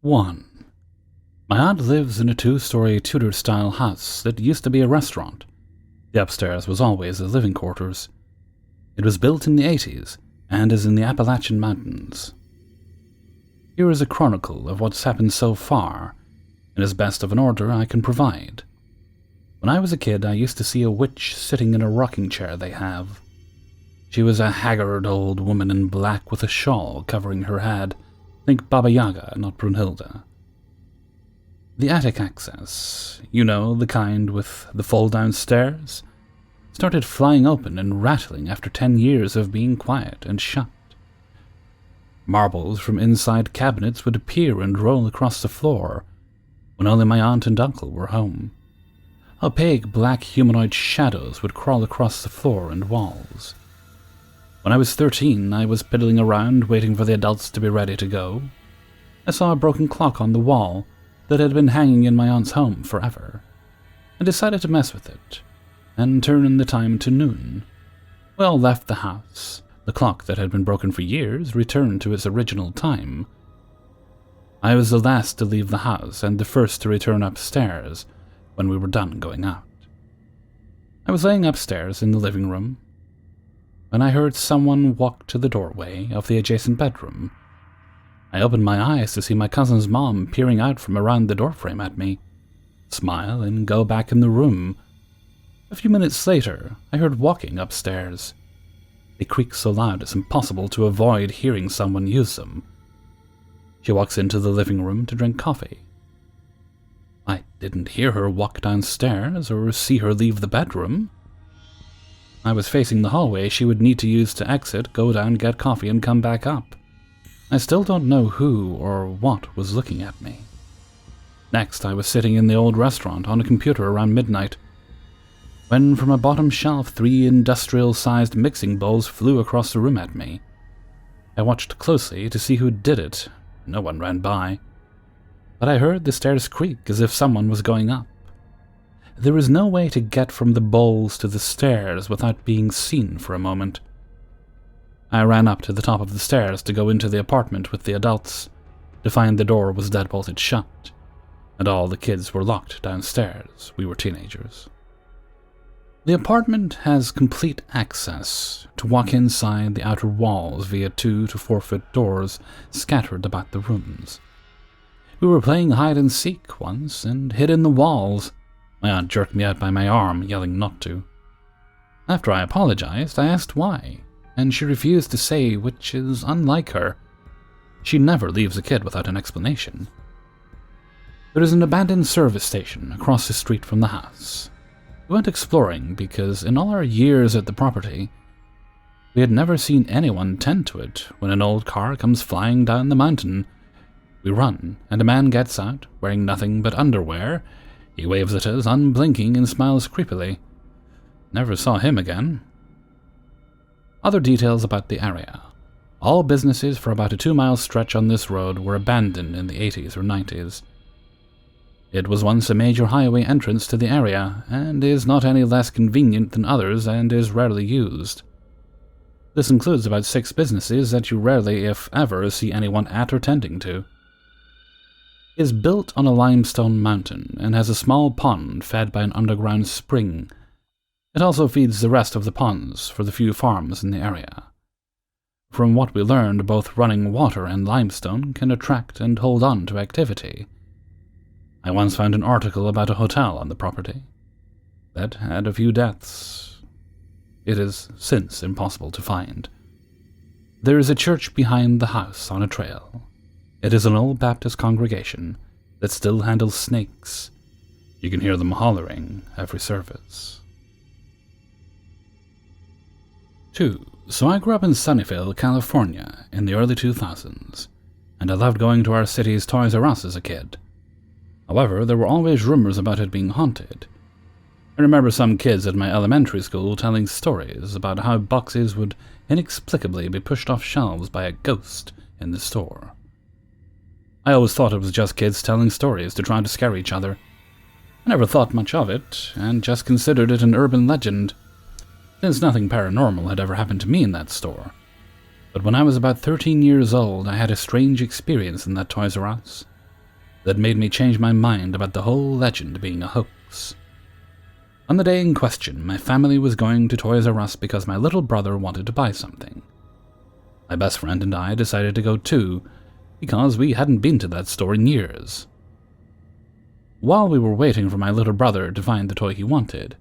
1. My aunt lives in a 2-story Tudor-style house that used to be a restaurant. The upstairs was always the living quarters. It was built in the 80s and is in the Appalachian Mountains. Here is a chronicle of what's happened so far, in as best of an order I can provide. When I was a kid, I used to see a witch sitting in a rocking chair they have. She was a haggard old woman in black with a shawl covering her head. Think Baba Yaga, not Brunhilde. The attic access, you know, the kind with the fold-down stairs, started flying open and rattling after 10 years of being quiet and shut. Marbles from inside cabinets would appear and roll across the floor when only my aunt and uncle were home. Opaque black humanoid shadows would crawl across the floor and walls. When I was 13, I was piddling around waiting for the adults to be ready to go. I saw a broken clock on the wall that had been hanging in my aunt's home forever, and decided to mess with it and turn in the time to noon. We all left the house. The clock that had been broken for years returned to its original time. I was the last to leave the house and the first to return upstairs when we were done going out. I was laying upstairs in the living room when I heard someone walk to the doorway of the adjacent bedroom. I opened my eyes to see my cousin's mom peering out from around the doorframe at me, smile, and go back in the room. A few minutes later, I heard walking upstairs. They creak so loud it's impossible to avoid hearing someone use them. She walks into the living room to drink coffee. I didn't hear her walk downstairs or see her leave the bedroom. I was facing the hallway she would need to use to exit, go down, get coffee, and come back up. I still don't know who or what was looking at me. Next, I was sitting in the old restaurant on a computer around midnight, when from a bottom shelf 3 industrial-sized mixing bowls flew across the room at me. I watched closely to see who did it. No one ran by. But I heard the stairs creak as if someone was going up. There was no way to get from the bowls to the stairs without being seen for a moment. I ran up to the top of the stairs to go into the apartment with the adults, to find the door was dead-bolted shut, and all the kids were locked downstairs. We were teenagers. The apartment has complete access to walk inside the outer walls via 2 to 4 foot doors scattered about the rooms. We were playing hide-and-seek once and hid in the walls. My aunt jerked me out by my arm, yelling not to. After I apologized, I asked why, and she refused to say, which is unlike her. She never leaves a kid without an explanation. There is an abandoned service station across the street from the house. We went exploring because in all our years at the property, we had never seen anyone tend to it when an old car comes flying down the mountain. We run, and a man gets out, wearing nothing but underwear. He waves at us, unblinking, and smiles creepily. Never saw him again. Other details about the area. All businesses for about a 2-mile stretch on this road were abandoned in the 80s or 90s. It was once a major highway entrance to the area, and is not any less convenient than others and is rarely used. This includes about 6 businesses that you rarely, if ever, see anyone at or tending to. It is built on a limestone mountain and has a small pond fed by an underground spring. It also feeds the rest of the ponds for the few farms in the area. From what we learned, both running water and limestone can attract and hold on to activity. I once found an article about a hotel on the property that had a few deaths. It is since impossible to find. There is a church behind the house on a trail. It is an old Baptist congregation that still handles snakes. You can hear them hollering every service. 2. So I grew up in Sunnyvale, California in the early 2000s, and I loved going to our city's Toys R Us as a kid. However, there were always rumors about it being haunted. I remember some kids at my elementary school telling stories about how boxes would inexplicably be pushed off shelves by a ghost in the store. I always thought it was just kids telling stories to try to scare each other. I never thought much of it, and just considered it an urban legend, since nothing paranormal had ever happened to me in that store. But when I was about 13 years old, I had a strange experience in that Toys R Us. that made me change my mind about the whole legend being a hoax. On the day in question, my family was going to Toys R Us because my little brother wanted to buy something. My best friend and I decided to go too, because we hadn't been to that store in years. While we were waiting for my little brother to find the toy he wanted,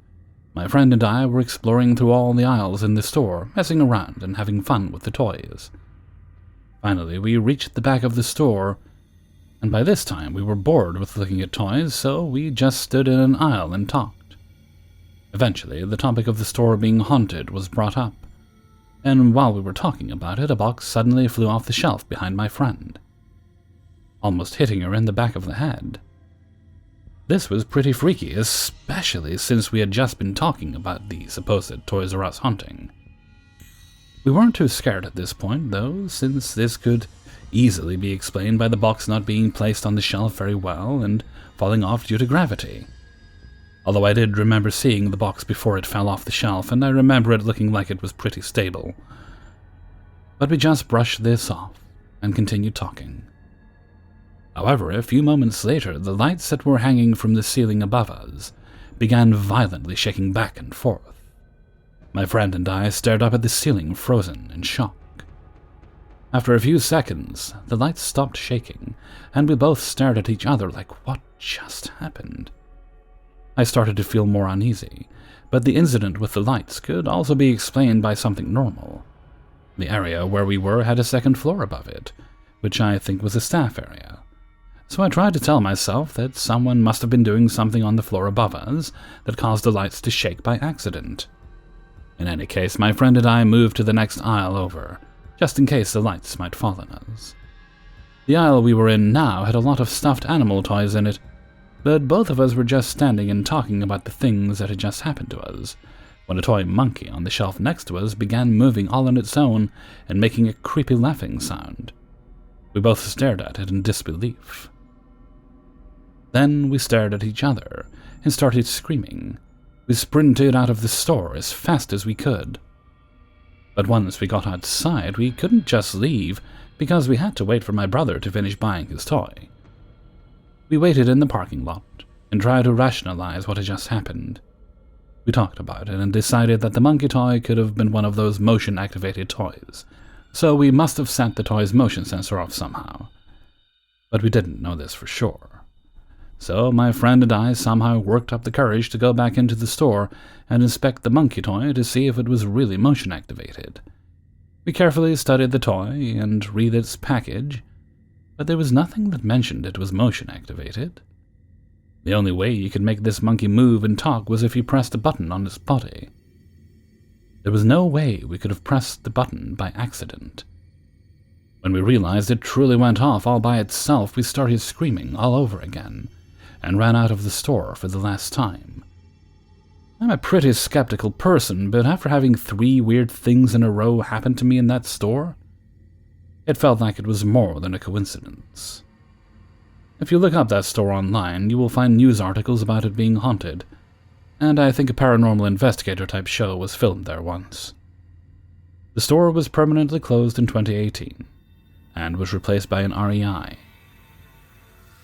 my friend and I were exploring through all the aisles in the store, messing around and having fun with the toys. Finally, we reached the back of the store, and by this time we were bored with looking at toys, so we just stood in an aisle and talked. Eventually, the topic of the store being haunted was brought up, and while we were talking about it, a box suddenly flew off the shelf behind my friend, almost hitting her in the back of the head. This was pretty freaky, especially since we had just been talking about the supposed Toys R Us haunting. We weren't too scared at this point, though, since this could easily be explained by the box not being placed on the shelf very well and falling off due to gravity. Although I did remember seeing the box before it fell off the shelf, and I remember it looking like it was pretty stable. But we just brushed this off and continued talking. However, a few moments later, the lights that were hanging from the ceiling above us began violently shaking back and forth. My friend and I stared up at the ceiling, frozen in shock. After a few seconds, the lights stopped shaking, and we both stared at each other like, what just happened? I started to feel more uneasy, but the incident with the lights could also be explained by something normal. The area where we were had a second floor above it, which I think was a staff area. So I tried to tell myself that someone must have been doing something on the floor above us that caused the lights to shake by accident. In any case, my friend and I moved to the next aisle over, just in case the lights might fall on us. The aisle we were in now had a lot of stuffed animal toys in it, but both of us were just standing and talking about the things that had just happened to us, when a toy monkey on the shelf next to us began moving all on its own and making a creepy laughing sound. We both stared at it in disbelief. Then we stared at each other and started screaming. We sprinted out of the store as fast as we could. But once we got outside, we couldn't just leave because we had to wait for my brother to finish buying his toy. We waited in the parking lot and tried to rationalize what had just happened. We talked about it and decided that the monkey toy could have been one of those motion-activated toys, so we must have set the toy's motion sensor off somehow. But we didn't know this for sure. So my friend and I somehow worked up the courage to go back into the store and inspect the monkey toy to see if it was really motion-activated. We carefully studied the toy and read its package, but there was nothing that mentioned it was motion-activated. The only way you could make this monkey move and talk was if you pressed a button on its body. There was no way we could have pressed the button by accident. When we realized it truly went off all by itself, we started screaming all over again, and ran out of the store for the last time. I'm a pretty skeptical person, but after having 3 weird things in a row happen to me in that store, it felt like it was more than a coincidence. If you look up that store online, you will find news articles about it being haunted, and I think a paranormal investigator-type show was filmed there once. The store was permanently closed in 2018, and was replaced by an REI.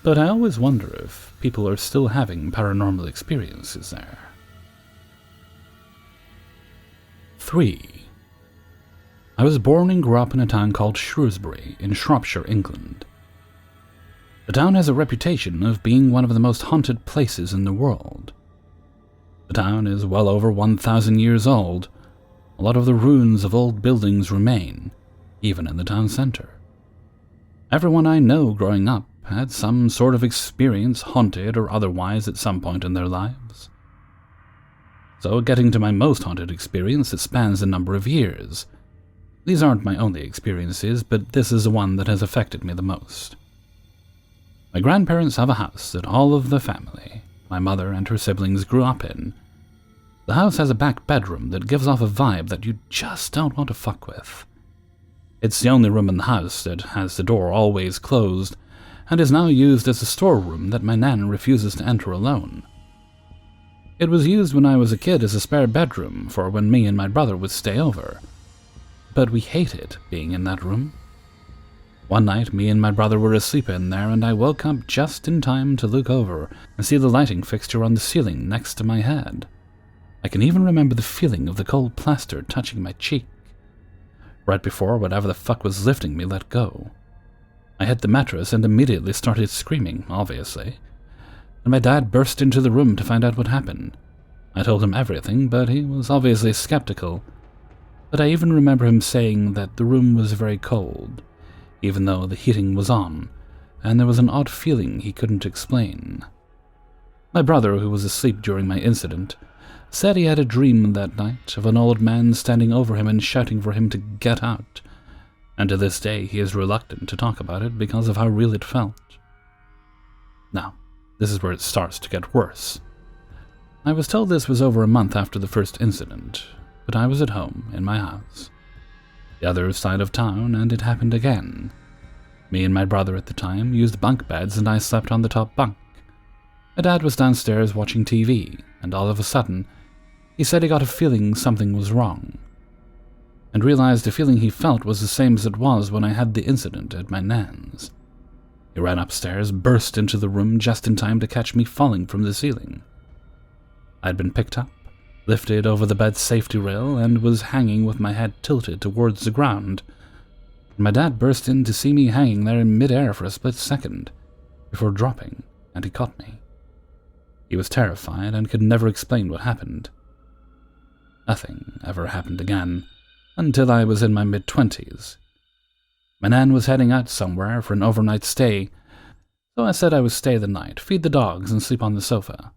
But I always wonder if people are still having paranormal experiences there. 3. I was born and grew up in a town called Shrewsbury in Shropshire, England. The town has a reputation of being one of the most haunted places in the world. The town is well over 1,000 years old. A lot of the ruins of old buildings remain, even in the town center. Everyone I know growing up had some sort of experience, haunted or otherwise, at some point in their lives. So, getting to my most haunted experience, it spans a number of years. These aren't my only experiences, but this is the one that has affected me the most. My grandparents have a house that all of the family, my mother and her siblings, grew up in. The house has a back bedroom that gives off a vibe that you just don't want to fuck with. It's the only room in the house that has the door always closed, and is now used as a storeroom that my nan refuses to enter alone. It was used when I was a kid as a spare bedroom for when me and my brother would stay over, but we hated being in that room. One night, me and my brother were asleep in there, and I woke up just in time to look over and see the lighting fixture on the ceiling next to my head. I can even remember the feeling of the cold plaster touching my cheek, right before whatever the fuck was lifting me let go. I hit the mattress and immediately started screaming, obviously, and my dad burst into the room to find out what happened. I told him everything, but he was obviously skeptical. But I even remember him saying that the room was very cold, even though the heating was on, and there was an odd feeling he couldn't explain. My brother, who was asleep during my incident, said he had a dream that night of an old man standing over him and shouting for him to get out, and to this day he is reluctant to talk about it because of how real it felt. Now, this is where it starts to get worse. I was told this was over a month after the first incident, but I was at home in my house, the other side of town, and it happened again. Me and my brother at the time used bunk beds and I slept on the top bunk. My dad was downstairs watching TV, and all of a sudden, he said he got a feeling something was wrong, and realized the feeling he felt was the same as it was when I had the incident at my nan's. He ran upstairs, burst into the room just in time to catch me falling from the ceiling. I'd been picked up, lifted over the bed's safety rail, and was hanging with my head tilted towards the ground. My dad burst in to see me hanging there in mid-air for a split second, before dropping, and he caught me. He was terrified and could never explain what happened. Nothing ever happened again, until I was in my mid-20s. My nan was heading out somewhere for an overnight stay, so I said I would stay the night, feed the dogs, and sleep on the sofa.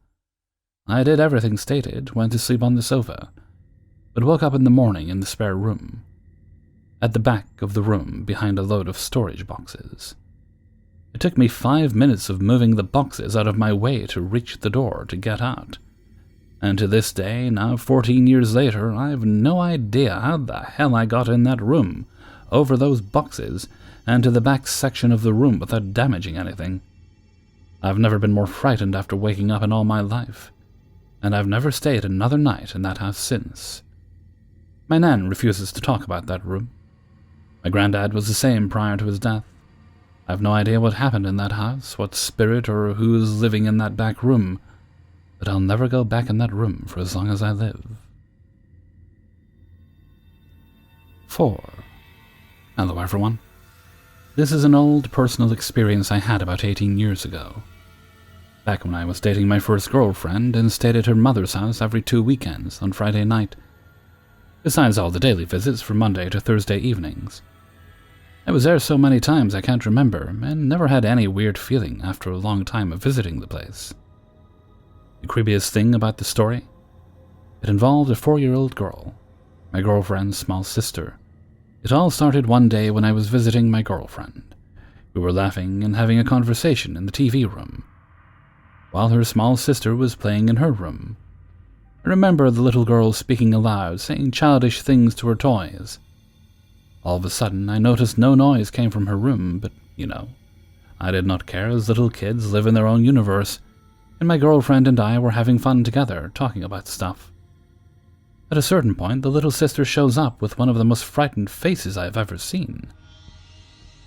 I did everything stated, went to sleep on the sofa, but woke up in the morning in the spare room, at the back of the room behind a load of storage boxes. It took me 5 minutes of moving the boxes out of my way to reach the door to get out, and to this day, now 14 years later, I have no idea how the hell I got in that room, over those boxes, and to the back section of the room without damaging anything. I've never been more frightened after waking up in all my life, and I've never stayed another night in that house since. My nan refuses to talk about that room. My granddad was the same prior to his death. I have no idea what happened in that house, what spirit or who is living in that back room, but I'll never go back in that room for as long as I live. 4. Hello everyone. This is an old personal experience I had about 18 years ago. Back when I was dating my first girlfriend and stayed at her mother's house every 2 weekends on Friday night, besides all the daily visits from Monday to Thursday evenings. I was there so many times I can't remember, and never had any weird feeling after a long time of visiting the place. The creepiest thing about the story? It involved a 4-year-old girl, my girlfriend's small sister. It all started one day when I was visiting my girlfriend. We were laughing and having a conversation in the TV room, while her small sister was playing in her room. I remember the little girl speaking aloud, saying childish things to her toys. All of a sudden, I noticed no noise came from her room, but, I did not care, as little kids live in their own universe, and my girlfriend and I were having fun together, talking about stuff. At a certain point, the little sister shows up with one of the most frightened faces I have ever seen.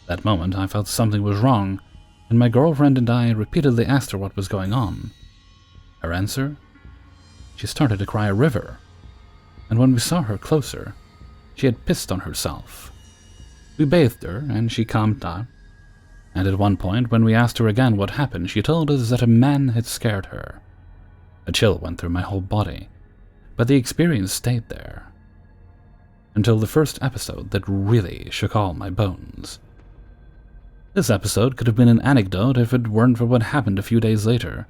That moment, I felt something was wrong, and my girlfriend and I repeatedly asked her what was going on. Her answer? She started to cry a river, and when we saw her closer, she had pissed on herself. We bathed her, and she calmed down, and at one point, when we asked her again what happened, she told us that a man had scared her. A chill went through my whole body, but the experience stayed there, until the first episode that really shook all my bones. This episode could have been an anecdote if it weren't for what happened a few days later.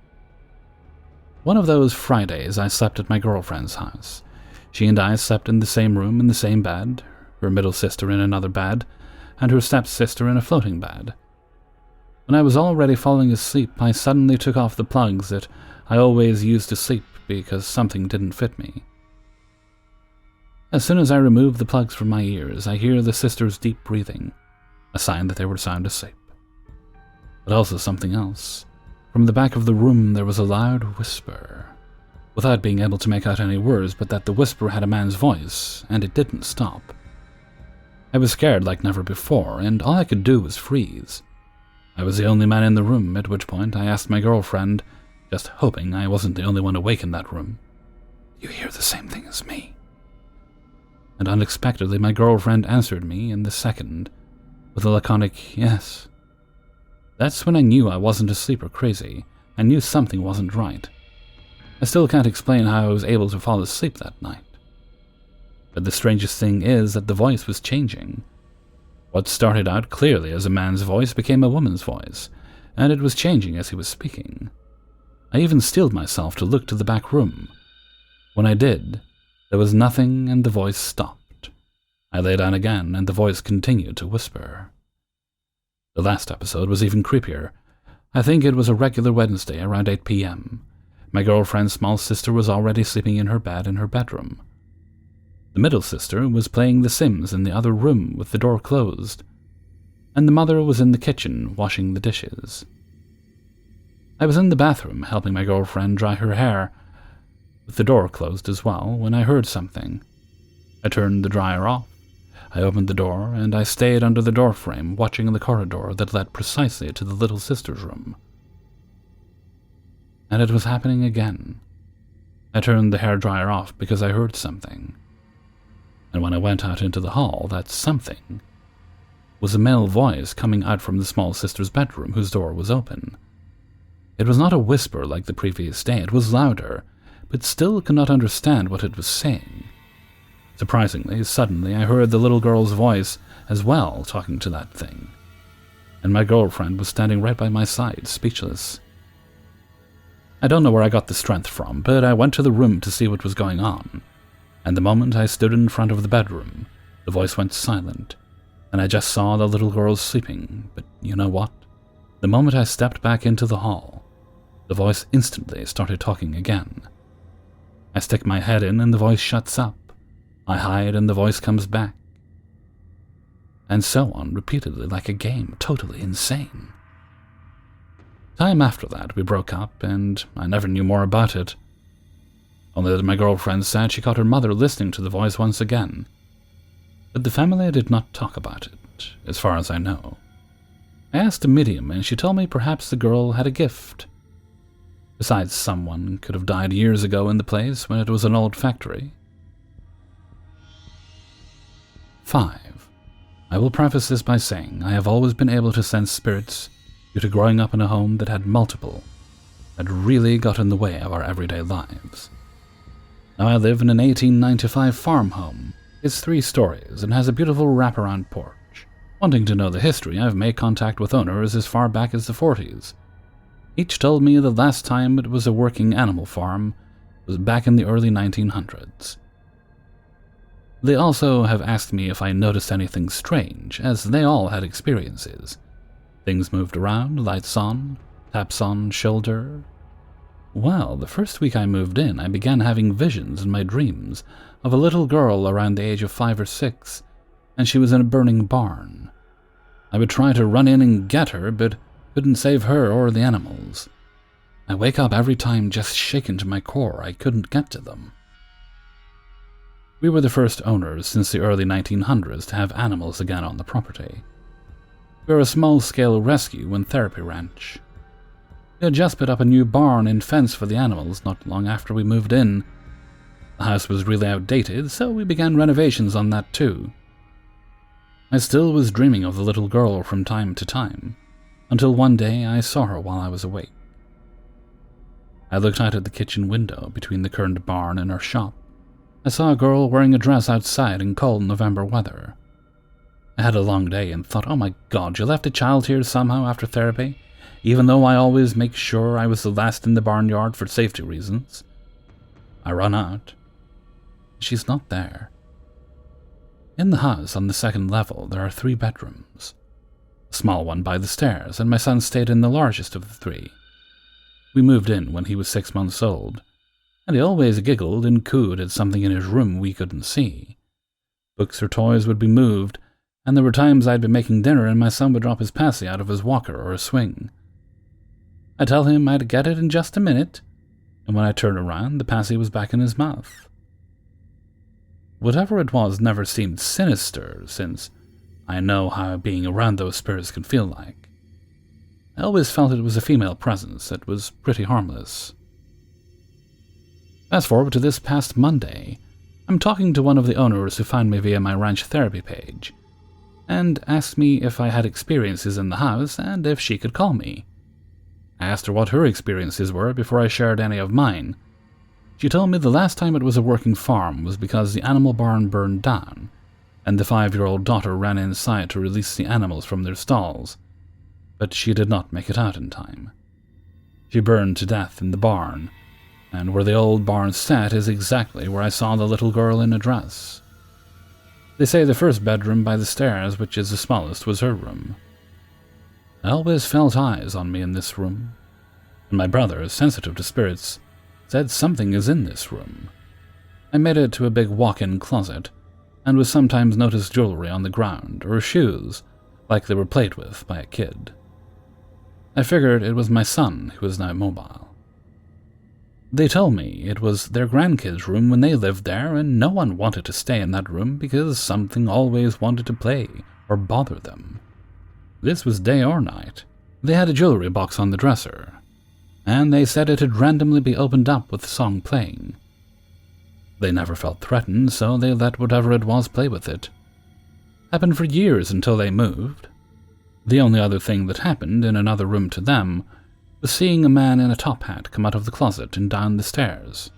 One of those Fridays, I slept at my girlfriend's house. She and I slept in the same room in the same bed, her middle sister in another bed, and her stepsister in a floating bed. When I was already falling asleep, I suddenly took off the plugs that I always used to sleep because something didn't fit me. As soon as I removed the plugs from my ears, I hear the sisters' deep breathing, a sign that they were sound asleep. But also something else. From the back of the room there was a loud whisper, without being able to make out any words, but that the whisper had a man's voice, and it didn't stop. I was scared like never before, and all I could do was freeze. I was the only man in the room, at which point I asked my girlfriend, just hoping I wasn't the only one awake in that room, "You hear the same thing as me?" And unexpectedly my girlfriend answered me in the second, with a laconic yes. That's when I knew I wasn't asleep or crazy. I knew something wasn't right. I still can't explain how I was able to fall asleep that night. But the strangest thing is that the voice was changing. What started out clearly as a man's voice became a woman's voice, and it was changing as he was speaking. I even steeled myself to look to the back room. When I did, there was nothing and the voice stopped. I lay down again and the voice continued to whisper. The last episode was even creepier. I think it was a regular Wednesday around 8 p.m. My girlfriend's small sister was already sleeping in her bed in her bedroom. The middle sister was playing The Sims in the other room with the door closed, and the mother was in the kitchen washing the dishes. I was in the bathroom helping my girlfriend dry her hair, with the door closed as well, when I heard something. I turned the dryer off. I opened the door, and I stayed under the doorframe watching the corridor that led precisely to the little sister's room. And it was happening again. I turned the hairdryer off because I heard something. And when I went out into the hall, that something was a male voice coming out from the small sister's bedroom whose door was open. It was not a whisper like the previous day, it was louder, but still could not understand what it was saying. Surprisingly, suddenly I heard the little girl's voice as well talking to that thing, and my girlfriend was standing right by my side, speechless. I don't know where I got the strength from, but I went to the room to see what was going on, and the moment I stood in front of the bedroom, the voice went silent, and I just saw the little girl sleeping. But you know what? The moment I stepped back into the hall, the voice instantly started talking again. I stick my head in and the voice shuts up. I hide and the voice comes back. And so on repeatedly like a game, totally insane. Time after that, we broke up, and I never knew more about it. Only that my girlfriend said she caught her mother listening to the voice once again. But the family did not talk about it, as far as I know. I asked a medium, and she told me perhaps the girl had a gift. Besides, someone could have died years ago in the place when it was an old factory. 5. I will preface this by saying I have always been able to sense spirits due to growing up in a home that had multiple, that really got in the way of our everyday lives. Now I live in an 1895 farm home. It's 3 stories and has a beautiful wraparound porch. Wanting to know the history, I've made contact with owners as far back as the 40s. Each told me the last time it was a working animal farm was back in the early 1900s. They also have asked me if I noticed anything strange, as they all had experiences. Things moved around, lights on, taps on shoulder. Well, the first week I moved in, I began having visions in my dreams of a little girl around the age of 5 or 6, and she was in a burning barn. I would try to run in and get her, but couldn't save her or the animals. I wake up every time just shaken to my core. I couldn't get to them. We were the first owners since the early 1900s to have animals again on the property. We were a small-scale rescue and therapy ranch. We had just put up a new barn and fence for the animals not long after we moved in. The house was really outdated, so we began renovations on that too. I still was dreaming of the little girl from time to time, until one day I saw her while I was awake. I looked out at the kitchen window between the current barn and our shop. I saw a girl wearing a dress outside in cold November weather. I had a long day and thought, oh my God, you left a child here somehow after therapy, even though I always make sure I was the last in the barnyard for safety reasons. I run out. She's not there. In the house on the 2nd level, there are 3 bedrooms. A small one by the stairs, and my son stayed in the largest of the 3. We moved in when he was 6 months old, and he always giggled and cooed at something in his room we couldn't see. Books or toys would be moved, and there were times I'd be making dinner and my son would drop his passy out of his walker or a swing. I'd tell him I'd get it in just a minute, and when I turned around, the passy was back in his mouth. Whatever it was never seemed sinister, since I know how being around those spirits can feel like. I always felt it was a female presence that was pretty harmless. Fast forward to this past Monday, I'm talking to one of the owners who found me via my ranch therapy page, and asked me if I had experiences in the house and if she could call me. I asked her what her experiences were before I shared any of mine. She told me the last time it was a working farm was because the animal barn burned down, and the 5-year-old daughter ran inside to release the animals from their stalls, but she did not make it out in time. She burned to death in the barn, and where the old barn sat is exactly where I saw the little girl in a dress. They say the first bedroom by the stairs, which is the smallest, was her room. I always felt eyes on me in this room, and my brother, sensitive to spirits, said something is in this room. I made it to a big walk-in closet, and would sometimes notice jewelry on the ground, or shoes, like they were played with by a kid. I figured it was my son who was now mobile. They told me it was their grandkids' room when they lived there, and no one wanted to stay in that room because something always wanted to play or bother them. This was day or night. They had a jewelry box on the dresser, and they said it'd randomly be opened up with the song playing. They never felt threatened, so they let whatever it was play with it. Happened for years until they moved. The only other thing that happened in another room to them was seeing a man in a top hat come out of the closet and down the stairs.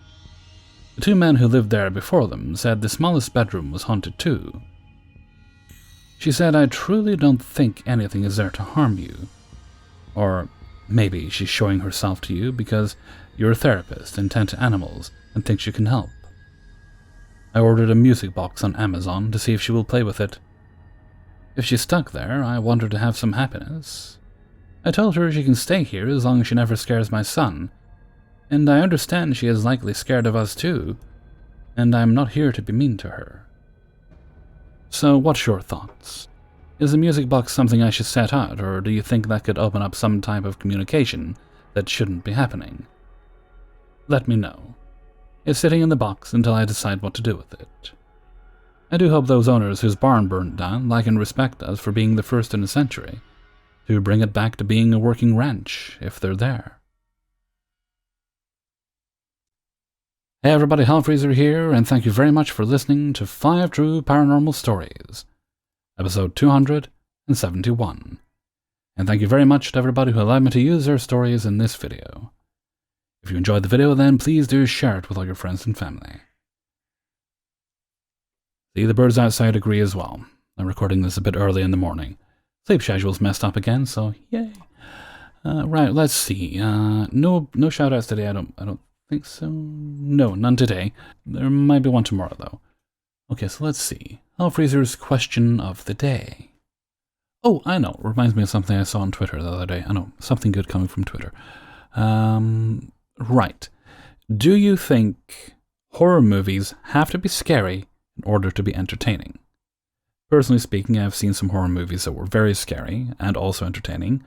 The 2 men who lived there before them said the smallest bedroom was haunted too. She said, I truly don't think anything is there to harm you. Or maybe she's showing herself to you because you're a therapist and tend to animals and thinks you can help. I ordered a music box on Amazon to see if she will play with it. If she's stuck there, I want her to have some happiness. I told her she can stay here as long as she never scares my son, and I understand she is likely scared of us too, and I'm not here to be mean to her. So what's your thoughts? Is the music box something I should set out, or do you think that could open up some type of communication that shouldn't be happening? Let me know. It's sitting in the box until I decide what to do with it. I do hope those owners whose barn burned down like and respect us for being the first in a century, to bring it back to being a working ranch, if they're there. Hey everybody, Hellfreezer here, and thank you very much for listening to 5 True Paranormal Stories, episode 271. And thank you very much to everybody who allowed me to use their stories in this video. If you enjoyed the video, then please do share it with all your friends and family. See, the birds outside agree as well. I'm recording this a bit early in the morning. Sleep schedule's messed up again, so yay. Right, let's see. No shoutouts today. I don't think so. No, none today. There might be one tomorrow though. Okay, so let's see. Hellfreezer's question of the day. Oh, I know. It reminds me of something I saw on Twitter the other day. I know, something good coming from Twitter. Right. Do you think horror movies have to be scary in order to be entertaining? Personally speaking, I've seen some horror movies that were very scary and also entertaining,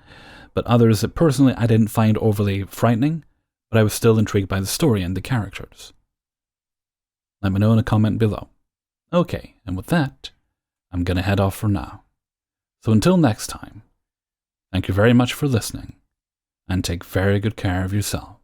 but others that personally I didn't find overly frightening, but I was still intrigued by the story and the characters. Let me know in a comment below. Okay, and with that, I'm gonna head off for now. So until next time, thank you very much for listening, and take very good care of yourself.